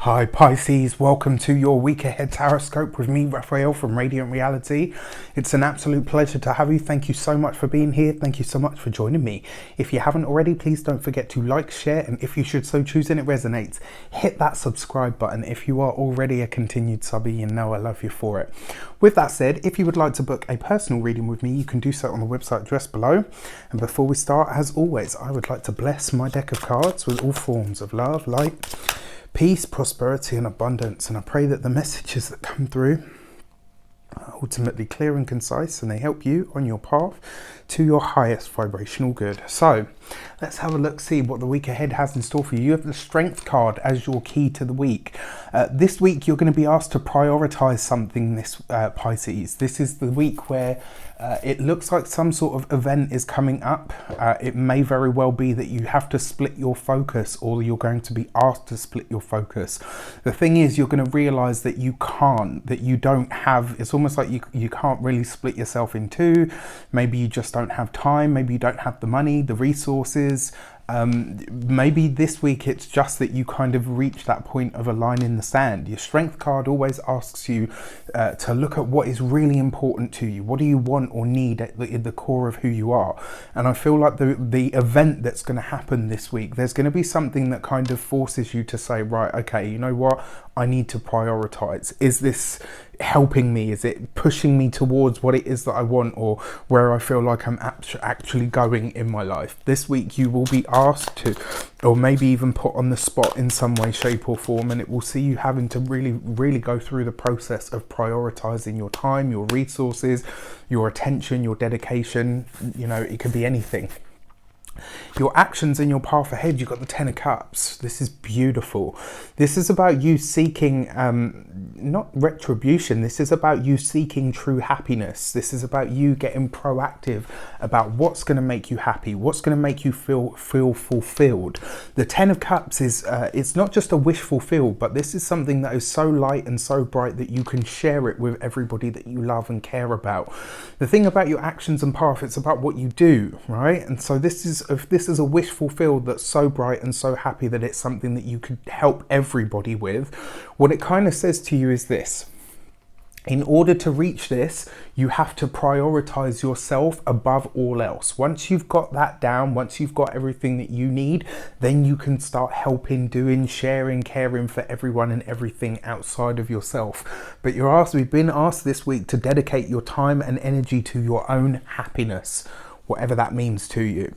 Hi Pisces, welcome to your week ahead taroscope with me, Raphael from Radiant Reality. It's an absolute pleasure to have you. Thank you so much for being here. Thank you so much for joining me. If you haven't already, please don't forget to like, share, and if you should so choose and it resonates, hit that subscribe button. If you are already a continued subby, you know I love you for it. With that said, if you would like to book a personal reading with me, you can do so on the website addressed below. And before we start, as always, I would like to bless my deck of cards with all forms of love, light, peace, prosperity and abundance, and I pray that the messages that come through are ultimately clear and concise and they help you on your path to your highest vibrational good. So let's have a look, see what the week ahead has in store for you. You have the Strength card as your key to the week. This week you're going to be asked to prioritize something, this Pisces. This is the week where it looks like some sort of event is coming up. It may very well be that you have to split your focus, or you're going to be asked to split your focus. The thing is, you're going to realize that you can't, that you don't have, it's almost like you can't really split yourself in two. Maybe you just don't have time, maybe you don't have the money, the resources. Maybe this week it's just that you kind of reach that point of a line in the sand. Your Strength card always asks you to look at what is really important to you. What do you want or need at the core of who you are? And I feel like the event that's going to happen this week, there's going to be something that kind of forces you to say, right, okay, you know what? I need to prioritize. Is this helping me? Is it pushing me towards what it is that I want, or where I feel like I'm actually going in my life? This week you will be asked to, or maybe even put on the spot in some way, shape or form, and it will see you having to really go through the process of prioritizing your time, your resources, your attention, your dedication. You know, it could be anything. Your actions in your path ahead, you've got the Ten of Cups. This is beautiful. This is about you seeking, not retribution, this is about you seeking true happiness. This is about you getting proactive about what's going to make you happy, what's going to make you feel fulfilled. The Ten of Cups is, it's not just a wish fulfilled, but this is something that is so light and so bright that you can share it with everybody that you love and care about. The thing about your actions and path, it's about what you do, right? And so this is a wish fulfilled that's so bright and so happy that it's something that you could help everybody with. What it kind of says to you is this: in order to reach this, you have to prioritize yourself above all else. Once you've got that down, once you've got everything that you need, then you can start helping, doing, sharing, caring for everyone and everything outside of yourself. But we've been asked this week to dedicate your time and energy to your own happiness, whatever that means to you.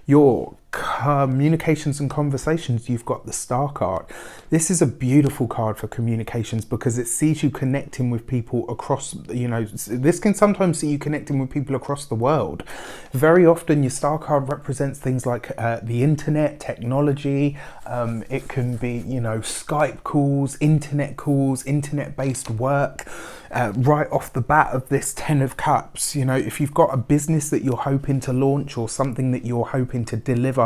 Your communications and conversations, you've got the Star card. This is a beautiful card for communications because it sees you connecting with people across, you know, this can sometimes see you connecting with people across the world. Very often your Star card represents things like the internet, technology. It can be, you know, Skype calls, internet-based work. Right off the bat of this Ten of Cups, you know, if you've got a business that you're hoping to launch or something that you're hoping to deliver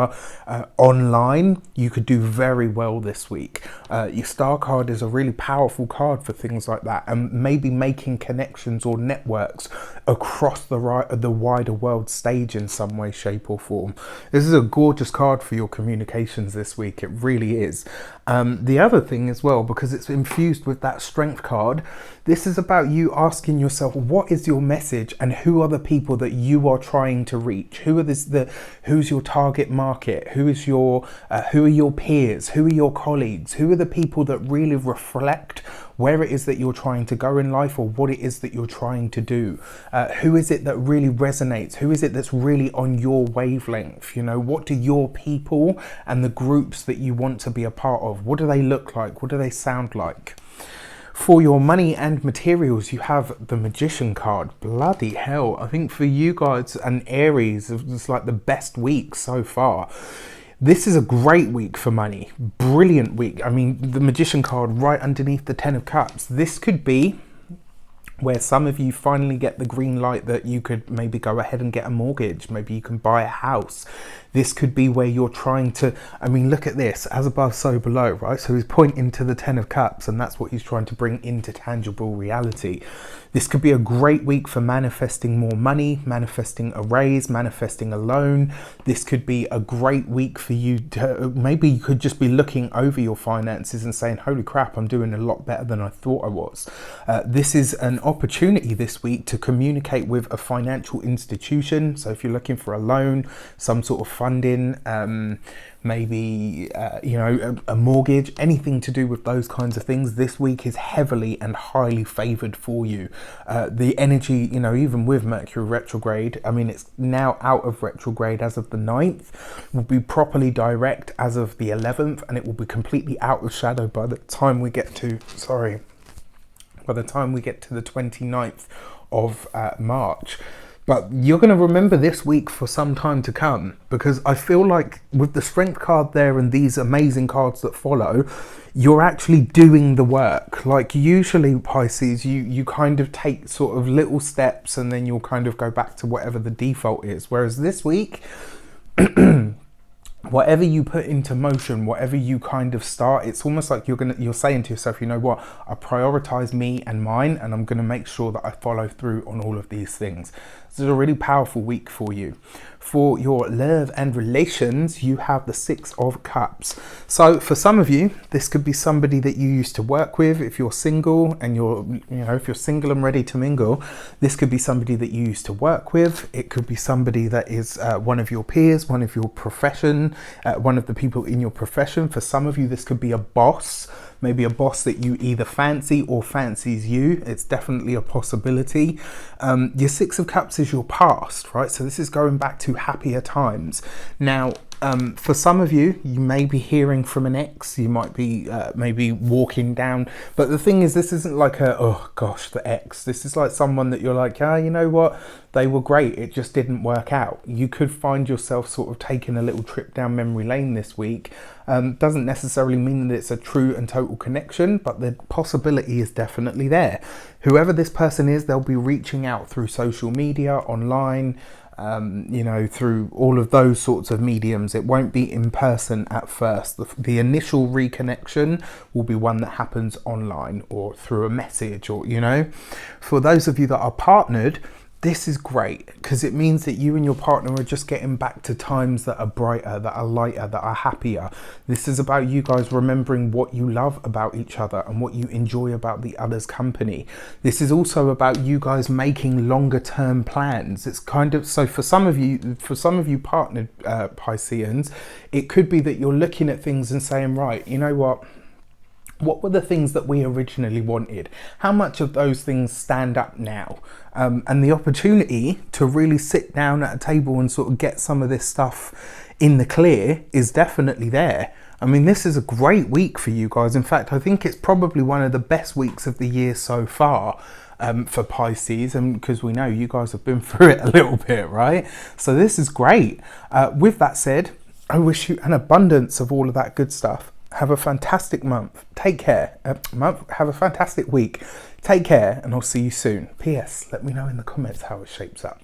online, you could do very well this week. Your Star card is a really powerful card for things like that, and maybe making connections or networks across the wider world stage in some way, shape or form. This is a gorgeous card for your communications this week. It really is. The other thing as well, because it's infused with that Strength card, this is about you asking yourself, what is your message and who are the people that you are trying to reach? Who's your target market? Who are your peers? Who are your colleagues? Who are the people that really reflect where it is that you're trying to go in life, or what it is that you're trying to do? Who is it that really resonates? Who is it that's really on your wavelength? You know, what do your people and the groups that you want to be a part of, what do they look like? What do they sound like? For your money and materials, you have the Magician card. Bloody hell. I think for you guys and Aries, it's like the best week so far. This is a great week for money. Brilliant week. I mean, the Magician card right underneath the Ten of Cups. This could be where some of you finally get the green light that you could maybe go ahead and get a mortgage. Maybe you can buy a house. This could be where you're trying to, I mean, look at this, as above, so below, right? So he's pointing to the 10 of Cups, and that's what he's trying to bring into tangible reality. This could be a great week for manifesting more money, manifesting a raise, manifesting a loan. This could be a great week for you to, maybe you could just be looking over your finances and saying, holy crap, I'm doing a lot better than I thought I was. This is an opportunity this week to communicate with a financial institution. So if you're looking for a loan, some sort of funding, maybe a mortgage, anything to do with those kinds of things, this week is heavily and highly favored for you. The energy, even with Mercury retrograde, I mean, it's now out of retrograde as of the 9th, will be properly direct as of the 11th, and it will be completely out of shadow by the time we get to the 29th of March. But you're going to remember this week for some time to come, because I feel like with the Strength card there and these amazing cards that follow, you're actually doing the work. Like usually Pisces, you kind of take sort of little steps and then you'll kind of go back to whatever the default is. Whereas this week, whatever you put into motion, whatever you kind of start, it's almost like you're saying to yourself, you know what, I prioritize me and mine, and I'm going to make sure that I follow through on all of these things. This is a really powerful week for you. For your love and relations, you have the 6 of Cups. So for some of you, this could be somebody that you used to work with. If you're single and if you're single and ready to mingle, this could be somebody that you used to work with. It could be somebody that is one of your peers, one of your profession, one of the people in your profession. For some of you, this could be a boss. Maybe a boss that you either fancy or fancies you. It's definitely a possibility. Your 6 of Cups is your past, right? So this is going back to happier times. Now, for some of you, you may be hearing from an ex. You might be maybe walking down. But the thing is, this isn't like oh gosh, the ex. This is like someone that you're like, you know what? They were great. It just didn't work out. You could find yourself sort of taking a little trip down memory lane this week. Doesn't necessarily mean that it's a true and total connection, but the possibility is definitely there. Whoever this person is, they'll be reaching out through social media, online, through all of those sorts of mediums. It won't be in person at first. The initial reconnection will be one that happens online or through a message, or for those of you that are partnered, this is great because it means that you and your partner are just getting back to times that are brighter, that are lighter, that are happier. This is about you guys remembering what you love about each other and what you enjoy about the other's company. This is also about you guys making longer term plans. It's kind of, so for some of you partnered Pisceans, it could be that you're looking at things and saying, right, you know what were the things that we originally wanted? How much of those things stand up now? And the opportunity to really sit down at a table and sort of get some of this stuff in the clear is definitely there. I mean, this is a great week for you guys. In fact, I think it's probably one of the best weeks of the year so far for Pisces, and because we know you guys have been through it a little bit, right? So this is great. With that said, I wish you an abundance of all of that good stuff. Have a fantastic month. Take care. Have a fantastic week. Take care, and I'll see you soon. P.S. Let me know in the comments how it shapes up.